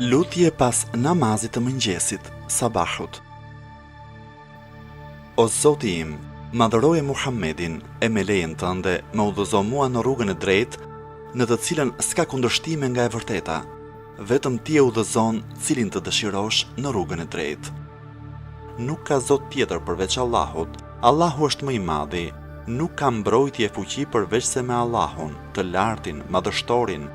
Lutje pas namazit të mëngjesit, sabahut. O Zoti im, madhëroje Muhammedin e me lejen tënde më udhëzo mua në rrugën e drejtë, në të cilën s'ka kundërshtime nga e vërteta, vetëm ti e udhëzon cilin të dëshirosh në rrugën e drejtë. Nuk ka Zot tjetër përveç Allahut, Allahu është më i madhi, nuk ka mbrojtje fuqi përveç se me Allahun, të lartin, madhështorin.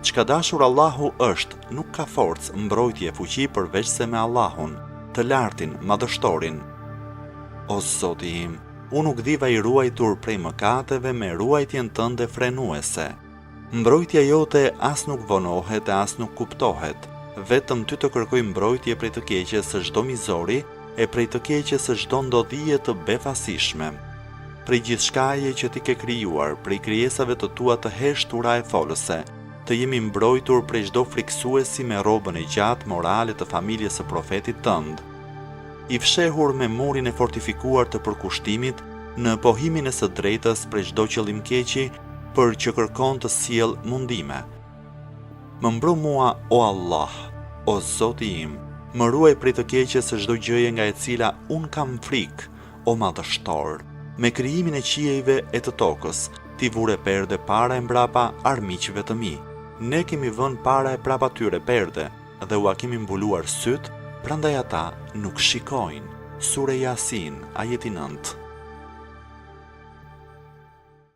Çka dashur Allahu është, nuk ka forcë, mbrojtje, fuqi përveç se me Allahun, të lartin, madhështorin. O Zoti im, unë nuk diva i ruajtur prej mëkateve me ruajtjen tënde frenuese. Mbrojtja jote as nuk vonohet e as nuk kuptohet, vetëm ty të kërkoj mbrojtje prej të keqes së çdo mizori e prej të keqes së çdo ndodhie të befasishme. Prej gjithçkaje që ti ke krijuar, prej krijesave të tua të heshtura e folëse, të jemi mbrojtur prej çdo friksuesi me robën e gjatë morale të familjes së profetit tënd, i fshehur me murin e fortifikuar të përkushtimit në pohimin e së drejtës prej çdo qëllim keqi për që kërkon të sjell mundime. Më mbro mua, o Allah, o Zoti im, më ruaj prej të keqes së çdo gjëje nga e cila un kam frikë, o madhështor. Me krijimin e qiejve e të tokës, ti vure perde para e mbrapa armiqve të mi. Ne kemi vënë para e prapa tyre perde dhe ua kemi mbuluar syt, prandaj ata nuk shikojnë. Sure Yasin, ajeti 9.